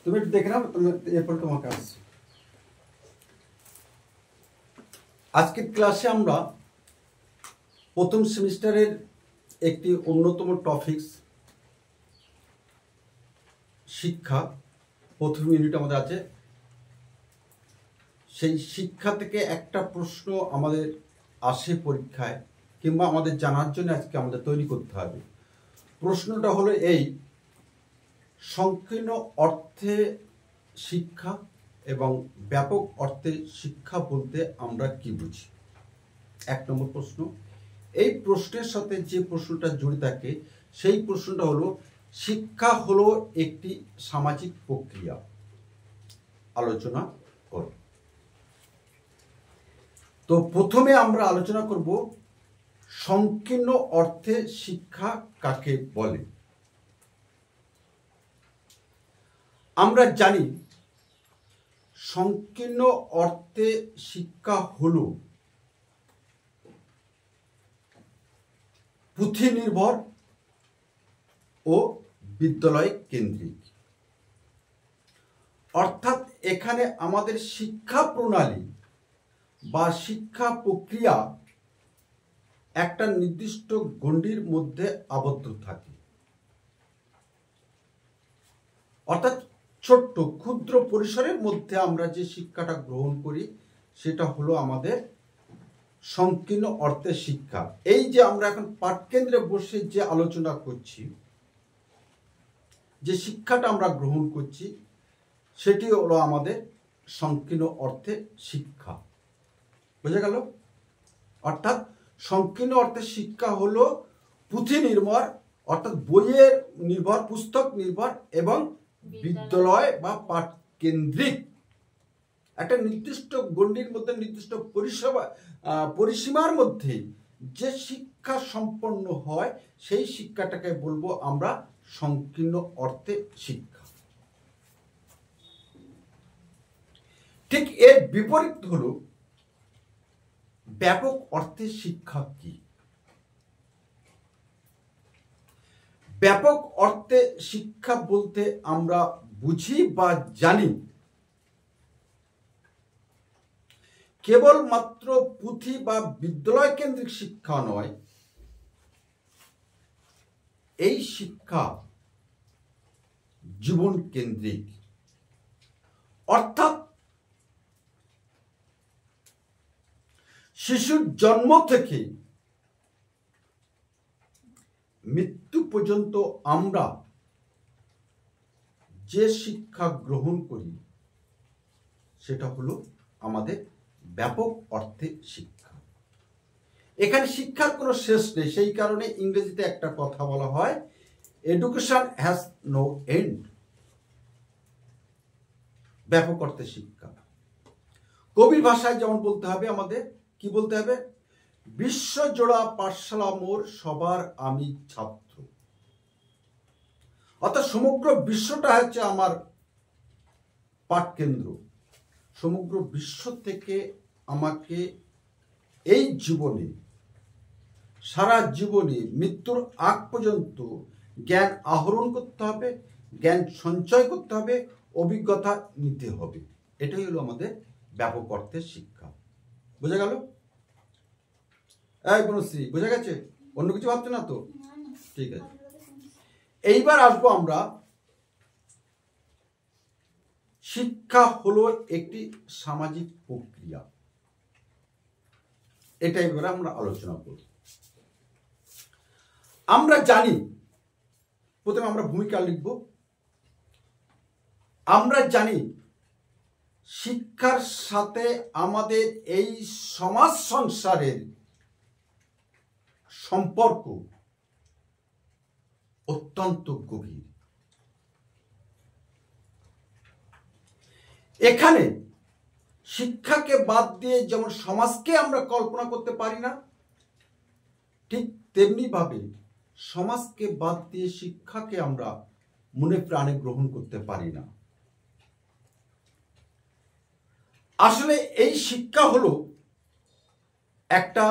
তুমি একটু দেখে নাও, তুমি এরপর তোমাকে আসছি। আজকের ক্লাসে আমরা প্রথম সেমিস্টারের একটি অন্যতম টপিকস শিক্ষা, প্রথম ইউনিট আমাদের আছে। সেই শিক্ষা থেকে একটা প্রশ্ন আমাদের আসে পরীক্ষায়, কিংবা আমাদের জানার জন্য আজকে আমাদের তৈরি করতে হবে। প্রশ্নটা হলো এই: সংকীর্ণ অর্থে শিক্ষা এবং ব্যাপক অর্থে শিক্ষা বলতে আমরা কি বুঝি? 1 নম্বর প্রশ্ন। এই প্রশ্নের সাথে যে প্রশ্নটা জড়িত থাকে সেই প্রশ্নটা হলো, শিক্ষা হলো একটি সামাজিক প্রক্রিয়া। আলোচনা করব। তো প্রথমে আমরা আলোচনা করব সংকীর্ণ অর্থে শিক্ষা কাকে বলে। আমরা জানি সংকীর্ণ অর্থে শিক্ষা হলো পুঁথি নির্ভর ও বিদ্যালয় কেন্দ্রিক। অর্থাৎ এখানে আমাদের শিক্ষা প্রণালী বা শিক্ষা প্রক্রিয়া একটা নির্দিষ্ট গণ্ডির মধ্যে আবদ্ধ থাকে। অর্থাৎ ছোট্ট ক্ষুদ্র পরিসরের মধ্যে আমরা যে শিক্ষাটা গ্রহণ করি সেটা হলো আমাদের সংকীর্ণ অর্থে শিক্ষা। এই যে আমরা এখন পাঠকেন্দ্রে বসে যে আলোচনা করছি, যে শিক্ষাটা আমরা গ্রহণ করছি, সেটি হলো আমাদের সংকীর্ণ অর্থে শিক্ষা। বোঝা গেল? অর্থাৎ সংকীর্ণ অর্থে শিক্ষা হলো পুঁথি নির্ভর, অর্থাৎ বইয়ের নির্ভর, পুস্তক নির্ভর এবং বিদ্যালয় বা পাঠ কেন্দ্রিক একটা নির্দিষ্ট গণ্ডির মধ্যে, নির্দিষ্ট পরিসীমার মধ্যে যে শিক্ষা সম্পন্ন হয় সেই শিক্ষাটাকে বলবো আমরা সংকীর্ণ অর্থে শিক্ষা। ঠিক এর বিপরীত হলো ব্যাপক অর্থে শিক্ষা কি? ব্যাপক অর্থে শিক্ষা বলতে আমরা বুঝি বা জানি কেবলমাত্র পুঁথি বা বিদ্যালয় কেন্দ্রিক শিক্ষা নয়, এই শিক্ষা জীবন কেন্দ্রিক। অর্থাৎ শিশুর জন্ম থেকে মৃত্যু পর্যন্ত আমরা যে শিক্ষা গ্রহণ করি সেটা হলো আমাদের ব্যাপক অর্থে শিক্ষা। এখানে শিক্ষার কোনো শেষ নেই। সেই কারণে ইংরেজিতে একটা কথা বলা হয়, এডুকেশন হ্যাজ নো এন্ড। ব্যাপক অর্থে শিক্ষা কবির ভাষায় যেমন বলতে হবে, আমাদের কি বলতে হবে? বিশ্বজোড়া পাঠশালা মোর, সবার আমি ছাত্র। অর্থাৎ সমগ্র বিশ্বটা হচ্ছে আমার পাঠকেন্দ্র। সমগ্র বিশ্ব থেকে আমাকে এই জীবনে, সারা জীবনে মৃত্যুর আগ পর্যন্ত জ্ঞান আহরণ করতে হবে, জ্ঞান সঞ্চয় করতে হবে, অভিজ্ঞতা নিতে হবে। এটাই হলো আমাদের ব্যাপক অর্থের শিক্ষা। বোঝা গেল? বনশ্রী, বোঝা গেছে? অন্য কিছু ভাবছো না তো? ঠিক আছে। এইবার আসবো আমরা, শিক্ষা হলো একটি সামাজিক প্রক্রিয়া। এটাই এবার আমরা আলোচনা করব। আমরা জানি, প্রথমে আমরা ভূমিকা লিখব। আমরা জানি শিক্ষার সাথে আমাদের এই সমাজ সংসারের সম্পর্ক অত্যন্ত গভীর। এখানে শিক্ষাকে বাদ দিয়ে যেমন সমাজকে আমরা কল্পনা করতে পারি না, ঠিক তেমনি ভাবে সমাজকে বাদ দিয়ে শিক্ষাকে আমরা মনে প্রাণে গ্রহণ করতে পারি না। আসলে এই শিক্ষা হলো একটা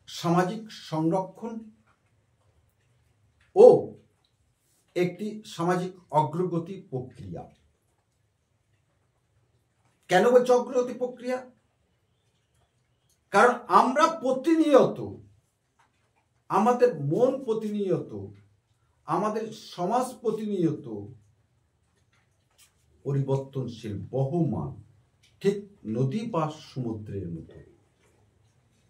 সামাজিক সংরক্ষণ ও একটি সামাজিক অগ্রগতি প্রক্রিয়া। কেন বলছি অগ্রগতি প্রক্রিয়া? কারণ আমরা প্রতিনিয়ত, আমাদের মন প্রতিনিয়ত, আমাদের সমাজ প্রতিনিয়ত পরিবর্তনশীল, বহমান, ঠিক নদী বা সমুদ্রের মতো।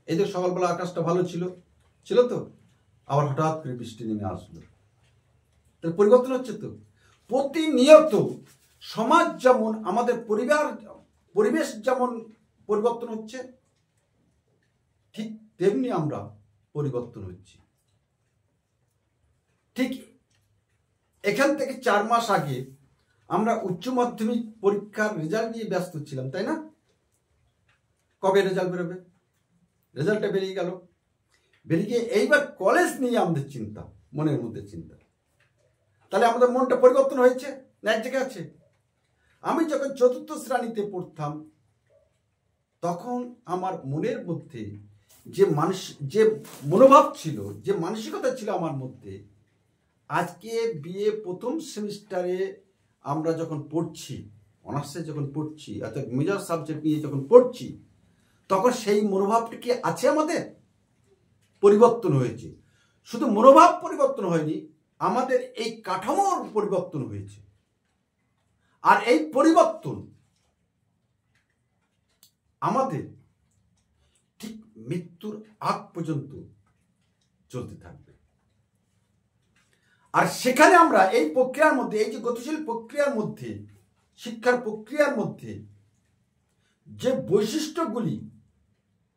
এই যে সকালবেলা আকাশটা ভালো ছিল ছিল তো, আবার হঠাৎ করে বৃষ্টি নেমে আসলো, তাহলে পরিবর্তন হচ্ছে তো। প্রতিনিয়ত সমাজ যেমন, আমাদের পরিবেশ যেমন পরিবর্তন হচ্ছে, ঠিক তেমনি আমরা পরিবর্তন হচ্ছি। ঠিক এখান থেকে 4 মাস আগে আমরা উচ্চ মাধ্যমিক পরীক্ষার রেজাল্ট নিয়ে ব্যস্ত ছিলাম, তাই না? কবে রেজাল্ট বেরোবে? রেজাল্টটা বেরিয়ে গেল, বেরিয়ে গিয়ে এইবার কলেজ নিয়ে আমাদের চিন্তা, মনের মধ্যে চিন্তা। তাহলে আমাদের মনটা পরিবর্তন হয়েছে না এক জায়গায় আছে? আমি যখন 4র্থ শ্রেণীতে পড়তাম, তখন আমার মনের মধ্যে যে মনোভাব ছিল, যে মানসিকতা ছিল আমার মধ্যে, আজকে বিএ প্রথম সেমিস্টারে আমরা যখন পড়ছি, অনার্সে যখন পড়ছি, অর্থাৎ মেজর সাবজেক্ট নিয়ে যখন পড়ছি, তখন সেই মনোভাবটা কি আছে আমাদের? পরিবর্তন হয়েছে। শুধু মনোভাব পরিবর্তন হয়নি, আমাদের এই কাঠামোর পরিবর্তন হয়েছে। আর এই পরিবর্তন আমাদের ঠিক মৃত্যুর আগ পর্যন্ত চলতে থাকবে। আর সেখানে আমরা এই প্রক্রিয়ার মধ্যে, এই যে গতিশীল প্রক্রিয়ার মধ্যে, শিক্ষার প্রক্রিয়ার মধ্যে যে বৈশিষ্ট্যগুলি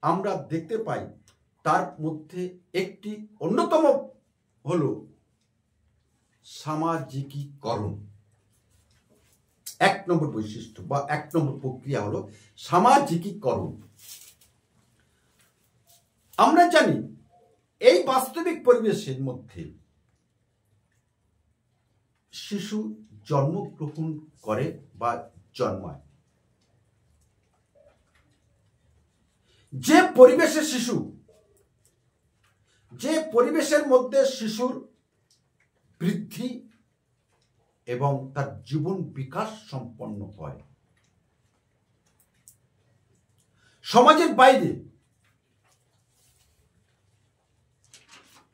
আমরা দেখতে পাই, তার মধ্যে একটি অন্যতম হল সামাজিকীকরণ। 1 নম্বর বৈশিষ্ট্য বা 1 নম্বর প্রক্রিয়া হলো সামাজিকীকরণ। আমরা জানি এই বাস্তবিক পরিবেশের মধ্যে শিশু জন্মগ্রহণ করে বা জন্মায়। যে পরিবেশে শিশু, যে পরিবেশের মধ্যে শিশুর বৃদ্ধি এবং তার জীবন বিকাশ সম্পন্ন হয়, সমাজের বাইরে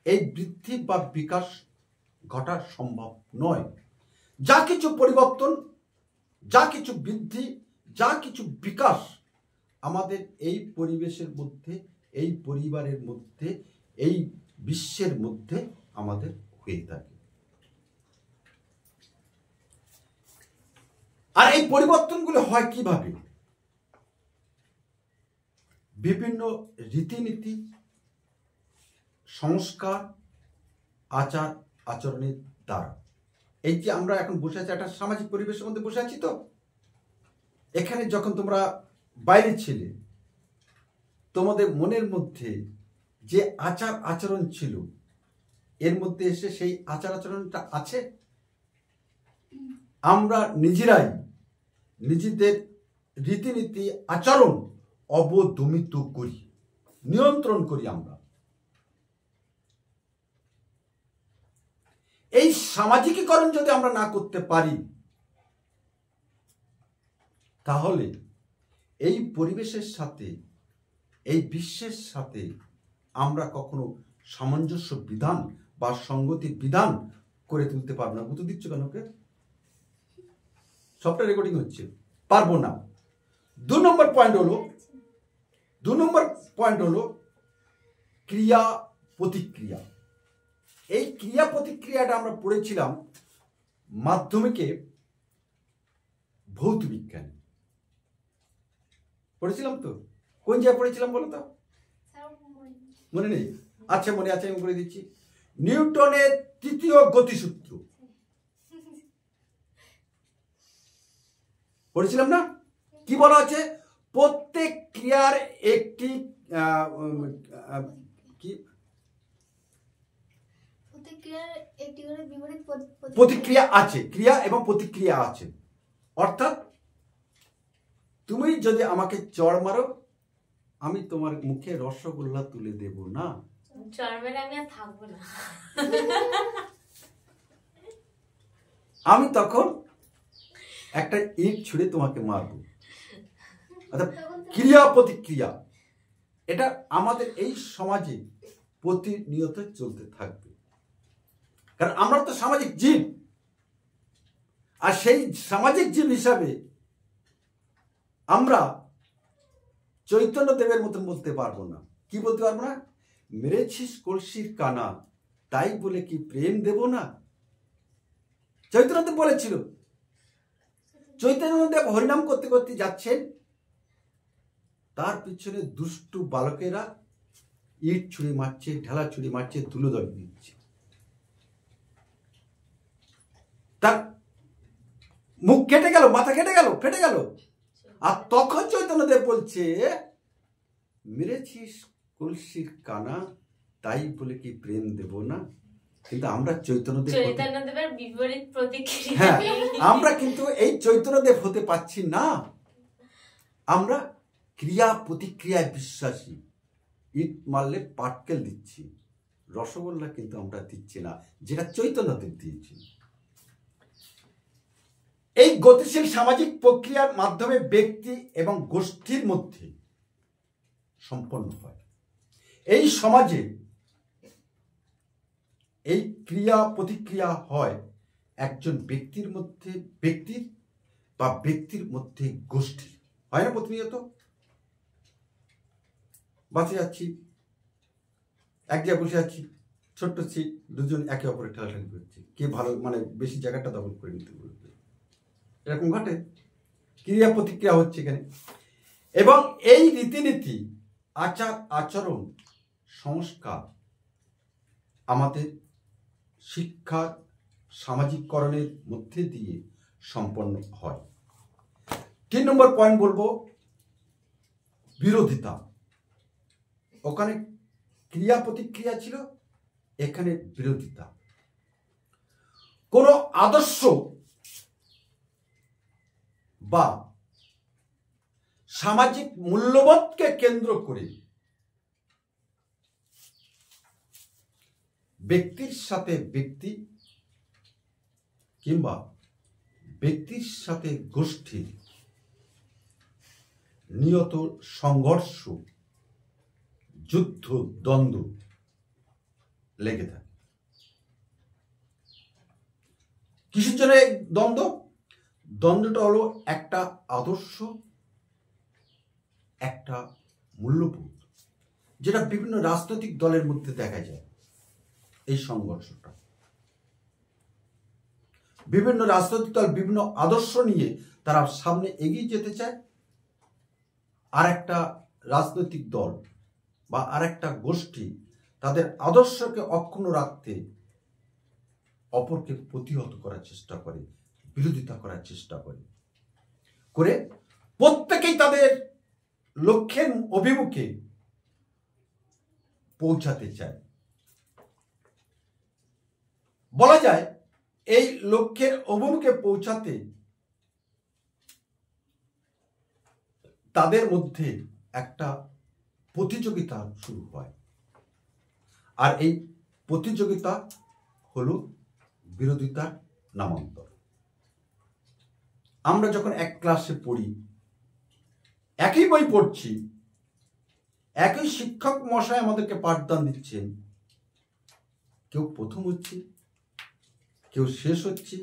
এই বৃদ্ধি বা বিকাশ ঘটা সম্ভব নয়। যা কিছু পরিবর্তন, যা কিছু বৃদ্ধি, যা কিছু বিকাশ আমাদের এই পরিবেশের মধ্যে, এই পরিবারের মধ্যে, এই বিশ্বের মধ্যে আমাদের হয়ে থাকে। আর এই পরিবর্তনগুলো হয় কিভাবে? বিভিন্ন রীতিনীতি, সংস্কার, আচার আচরণের দ্বারা। এই যে আমরা এখন বসে আছি একটা সামাজিক পরিবেশের মধ্যে বসে আছি, তো এখানে যখন তোমরা বাইরে ছিলে, তোমাদের মনের মধ্যে যে আচার আচরণ ছিল, এর মধ্যে এসে সেই আচার আচরণটা আছে। আমরা নিজেরাই নিজেদের রীতিনীতি, আচরণ অবদমিত করি, নিয়ন্ত্রণ করি। আমরা এই সামাজিকীকরণ যদি আমরা না করতে পারি, তাহলে এই পরিবেশের সাথে, এই বিশ্বের সাথে আমরা কখনো সামঞ্জস্য বিধান বা সঙ্গতি বিধান করে তুলতে পারবো না। বুঝতে দিচ্ছ কেন? ওকে, সবটা রেকর্ডিং হচ্ছে, পারবো না। 2 নম্বর পয়েন্ট হলো ক্রিয়া প্রতিক্রিয়া। এই ক্রিয়া প্রতিক্রিয়াটা আমরা পড়েছিলাম মাধ্যমিকে ভৌত বিজ্ঞান পড়েছিলাম। তো কোন জায়গায় পড়েছিলাম বলো তো? মনে নেই? আচ্ছা, মনে আছে, আমি বলে দিচ্ছি। নিউটনের 3য় গতিসূত্র পড়েছিলাম না? কি বলা আছে? প্রত্যেক ক্রিয়ার একটি কি প্রতিক্রিয়া আছে, ক্রিয়া এবং প্রতিক্রিয়া আছে। অর্থাৎ তুমি যদি আমাকে চড় মারো, আমি তোমার মুখে রসগোল্লা তুলে দেব না। চড় মেরে আমি আর থাকবো না। আমি তখন একটা ইট ছুঁড়ে তোমাকে মারবো। অর্থাৎ ক্রিয়া প্রতিক্রিয়া, এটা আমাদের এই সমাজে প্রতিনিয়ত চলতে থাকবে। কারণ আমরা তো সামাজিক জীব, আর সেই সামাজিক জীব হিসাবে আমরা চৈতন্য দেবের মতন বলতে পারবো না। কি বলতে পারবো না? মেরেছিস কলসির কানা, তাই বলে কি প্রেম দেব না? চৈতন্যদেব বলেছিল। চৈতন্যদেব হরিনাম করতে করতে যাচ্ছেন, তার পিছনে দুষ্টু বালকেরা ইট ছুরি মারছে, ঢেলা ছুরি মারছে, তুলো দল দিচ্ছে। তার মুখ কেটে গেল, মাথা কেটে গেল, ফেটে গেল। আর তখন চৈতন্যদেব বলছে, মেরেছিস কলসির কানা, তাই বলে কি প্রেম দেব না? কিন্তু আমরা চৈতন্যদেবের বিপরীত প্রতিক্রিয়া, হ্যাঁ, আমরা কিন্তু এই চৈতন্যদেব হতে পাচ্ছি না। আমরা ক্রিয়া প্রতিক্রিয়ায় বিশ্বাসী। ইট মারলে পাটকেল দিচ্ছি, রসগোল্লা কিন্তু আমরা দিচ্ছি না, যেটা চৈতন্যদেব দিয়েছি। এই গতিশীল সামাজিক প্রক্রিয়ার মাধ্যমে ব্যক্তি এবং গোষ্ঠীর মধ্যে সম্পন্ন হয়। এই সমাজে এই ক্রিয়া প্রতিক্রিয়া হয় একজন ব্যক্তির মধ্যে ব্যক্তির, বা ব্যক্তির মধ্যে গোষ্ঠী, হয় না? প্রতিনিয়ত বাসে যাচ্ছি, এক জায়গায় বসে আছি, ছোট্ট সিট, দুজন একে অপরের ঠেলাঠালি করছে, কে ভালো মানে বেশি জায়গাটা দখল করে নিতে বলবে, এরকম ঘটে। ক্রিয়া প্রতিক্রিয়া হচ্ছে এখানে। এবং এই রীতিনীতি, আচার আচরণ, সংস্কার আমাদের শিক্ষার সামাজিককরণের মধ্যে দিয়ে সম্পন্ন হয়। 3 নম্বর পয়েন্ট বলবো, বিরোধিতা। ওখানে ক্রিয়া প্রতিক্রিয়া ছিল, এখানে বিরোধিতা। কোনো আদর্শ বা সামাজিক মূল্যবোধকে কেন্দ্র করে ব্যক্তির সাথে ব্যক্তি কিংবা ব্যক্তির সাথে গোষ্ঠীর নিয়ত সংঘর্ষ, যুদ্ধ, দ্বন্দ্ব লেগে থাকে। কিসের জন্য দ্বন্দ্ব? দ্বন্দ্বটা হলো একটা আদর্শ, একটা মূল্যবোধ, যেটা বিভিন্ন রাজনৈতিক দলের মধ্যে দেখা যায়। এই সংঘর্ষটা বিভিন্ন রাজনৈতিক দল বিভিন্ন আদর্শ নিয়ে তারা সামনে এগিয়ে যেতে চায়, আর একটা রাজনৈতিক দল বা আর একটা গোষ্ঠী তাদের আদর্শকে অক্ষুণ্ণ রাখতে অপরকে প্রতিহত করার চেষ্টা করে, বিরোধিতা করার চেষ্টা করে প্রত্যেকেই তাদের লক্ষ্যের অভিমুখে পৌঁছাতে চায়। বলা যায় এই লক্ষ্যের অভিমুখে পৌঁছাতে তাদের মধ্যে একটা প্রতিযোগিতা শুরু হয়, আর এই প্রতিযোগিতা হলো বিরোধিতার নামান্তর। আমরা যখন এক ক্লাসে পড়ি, একই বই পড়ছি, একই শিক্ষক মশাই আমাদেরকে পাঠদান দিচ্ছেন, কেউ প্রথম হচ্ছে, কেউ শেষ হচ্ছে,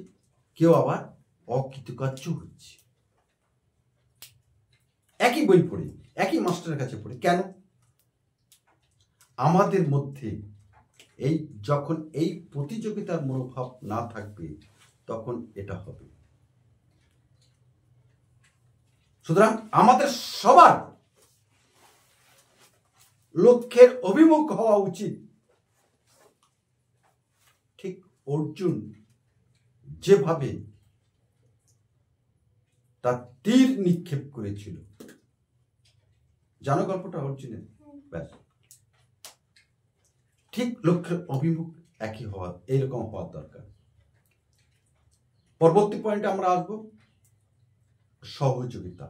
কেউ আবার অকৃতকার্য হচ্ছে। একই বই পড়ি, একই মাস্টারের কাছে পড়ি, কেন? আমাদের মধ্যে এই যখন এই প্রতিযোগিতার মনোভাব না থাকবে, তখন এটা হবে। সুতরাং আমাদের সবার লক্ষ্যের অভিমুখ হওয়া উচিত। ঠিক অর্জুন যেভাবে তার তীর নিক্ষেপ করেছিল, জানো গল্পটা অর্জুনের? ব্যাস, ঠিক লক্ষ্যের অভিমুখ একই হওয়া, এইরকম হওয়ার দরকার। পরবর্তী পয়েন্টে আমরা আসবো, সহযোগিতা।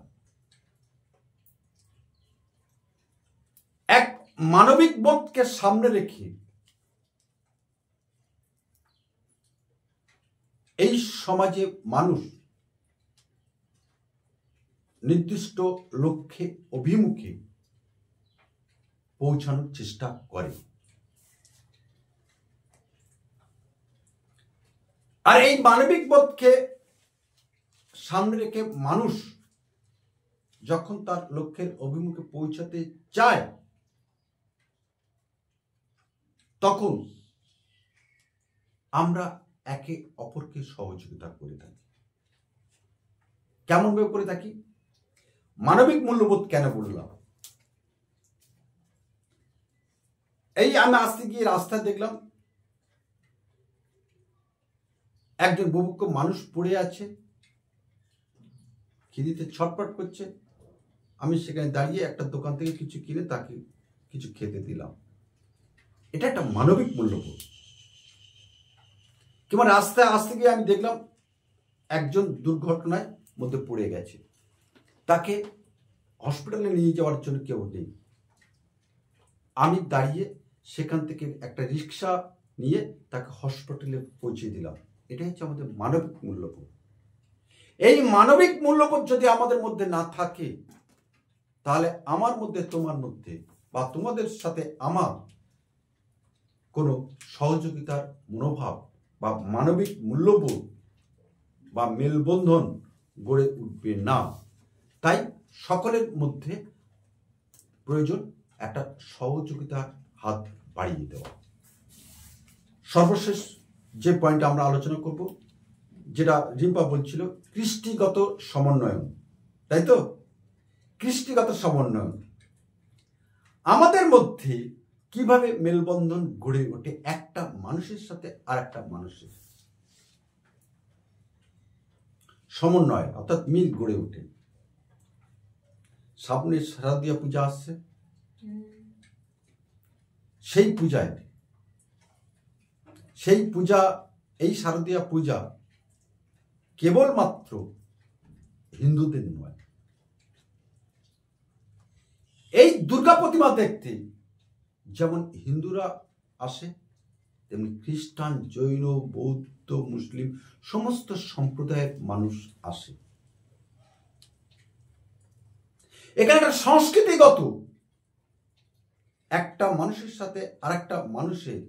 এক মানবিক বোধকে সামনে রেখে এই সমাজে মানুষ নির্দিষ্ট লক্ষ্যে অভিমুখে পৌঁছানোর চেষ্টা করে। আর এই মানবিক বোধকে সামনে রেখে মানুষ যখন তার লক্ষ্যের অভিমুখে পৌঁছাতে চায় তখন আমরা একে অপরকে সহযোগিতা করে থাকি। কেমন ভাবে করে থাকি? মানবিক মূল্যবোধ কেন বললাম? এই আমি আসতে গিয়ে রাস্তায় দেখলাম একজন বুভুক্ষ মানুষ পড়ে আছে, খিদেতে ছটফট করছে। আমি সেখানে দাঁড়িয়ে একটা দোকান থেকে কিছু কিনে তাকে কিছু খেতে দিলাম। এটা একটা মানবিক মূল্যবোধ। কিংবা রাস্তায় আসতে গিয়ে আমি দেখলাম একজন দুর্ঘটনায় মধ্যে পড়ে গেছে, তাকে হসপিটালে নিয়ে যাওয়ার জন্য কেউ নেই। আমি দাঁড়িয়ে সেখান থেকে একটা রিক্সা নিয়ে তাকে হসপিটালে পৌঁছে দিলাম। এটা হচ্ছে আমাদের মানবিক মূল্যবোধ। এই মানবিক মূল্যবোধ যদি আমাদের মধ্যে না থাকে তাহলে আমার মধ্যে, তোমার মধ্যে বা তোমাদের সাথে আমার কোনো সহযোগিতার মনোভাব বা মানবিক মূল্যবোধ বা মেলবন্ধন গড়ে উঠবে না। তাই সকলের মধ্যে প্রয়োজন একটা সহযোগিতার হাত বাড়িয়ে দেওয়া। সর্বশেষ যে পয়েন্ট আমরা আলোচনা করব, যেটা রিম্পা বলছিল, কৃষ্টিগত সমন্বয়ন, তাই তো? কৃষ্টিগত সমন্বয়ন আমাদের মধ্যে কিভাবে মেলবন্ধন গড়ে ওঠে একটা মানুষের সাথে আর একটা মানুষের সমন্বয় অর্থাৎ মিল গড়ে ওঠে। সামনে শারদীয়া পূজা আসছে, সেই পূজা এই শারদীয়া পূজা কেবলমাত্র হিন্দুদের নয়। এই দুর্গা প্রতিমা দেখতে যেমন হিন্দুরা আসে, তেমনি খ্রিস্টান, জৈন, বৌদ্ধ, মুসলিম সমস্ত সম্প্রদায়ের মানুষ আসে। এখানে একটা সংস্কৃতিগত একটা মানুষের সাথে আরেকটা মানুষের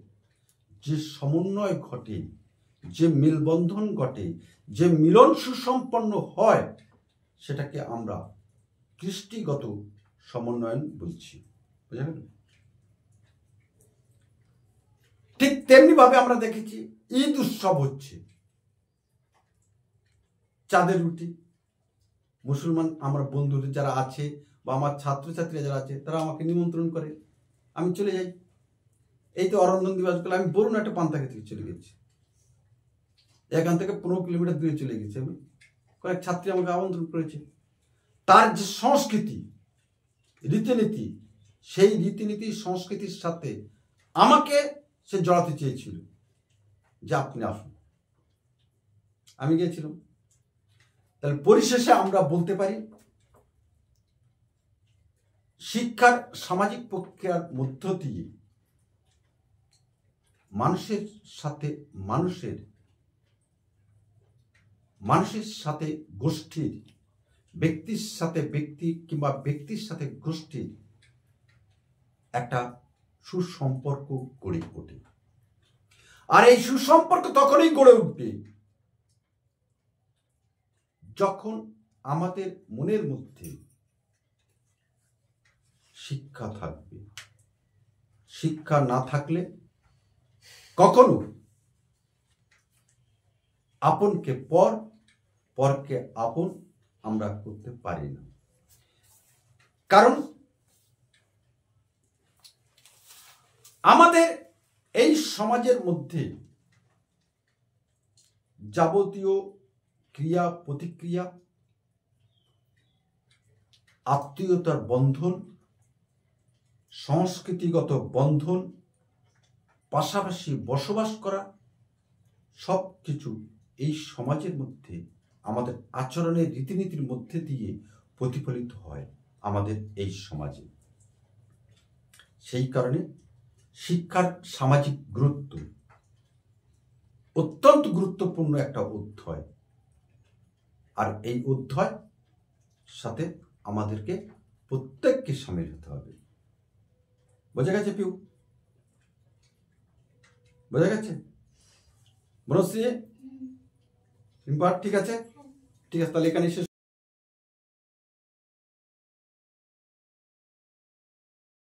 যে সমন্বয় ঘটে, যে মেলবন্ধন ঘটে, যে মিলন সুসম্পন্ন হয়, সেটাকে আমরা কৃষ্টিগত সমন্বয়ন বলছি। বুঝা গেল? ঠিক তেমনি ভাবে আমরা দেখেছি ঈদ উৎসব হচ্ছে, চাঁদের রুটি। মুসলমান আমার বন্ধুরা যারা আছে বা আমার ছাত্রছাত্রীরা যারা আছে তারা আমাকে নিমন্ত্রণ করে, আমি চলে যাই। এই তো অরন্ধন দিবস গুলো আমি বরুণ একটা পান্তাকে থেকে চলে গেছি, এখান থেকে 15 কিলোমিটার দূরে চলে গেছি আমি। কয়েক ছাত্রী আমাকে আমন্ত্রণ করেছে। তার যে সংস্কৃতি, রীতিনীতি, সেই রীতিনীতি সংস্কৃতির সাথে আমাকে সে জড়াতে চেয়েছিল যে আপনি আসুন। আমি গিয়েছিলাম। তাহলে পরিশেষে আমরা বলতে পারি শিক্ষার সামাজিক প্রক্রিয়ার মধ্য দিয়ে মানুষের সাথে গোষ্ঠীর, ব্যক্তির সাথে ব্যক্তি কিংবা ব্যক্তির সাথে গোষ্ঠীর একটা সুসম্পর্ক গড়ে ওঠে। আর এই সুসম্পর্ক তখনই গড়ে উঠবে যখন আমাদের মনের মধ্যে শিক্ষা থাকবে। শিক্ষা না থাকলে কখনো আপনকে পর, পরকে আপন আমরা করতে পারি না। কারণ আমাদের এই সমাজের মধ্যে যাবতীয় ক্রিয়া প্রতিক্রিয়া, আত্মীয়তার বন্ধন, সংস্কৃতিগত বন্ধন, পাশাপাশি বসবাস করা, সব কিছু এই সমাজের মধ্যে আমাদের আচরণের রীতিনীতির মধ্যে দিয়ে প্রতিফলিত হয় আমাদের এই সমাজে। সেই কারণে শিক্ষার সামাজিক গুরুত্ব অত্যন্ত গুরুত্বপূর্ণ একটা অধ্যায়। আর এই অধ্যায় সাথে আমাদেরকে প্রত্যেককে সামিল হতে হবে। বোঝা গেছে পিউ? বোঝা গেছে? বনশ্রী, রিম্পা, ঠিক আছে? ঠিক আছে, তাহলে এখানে শেষ।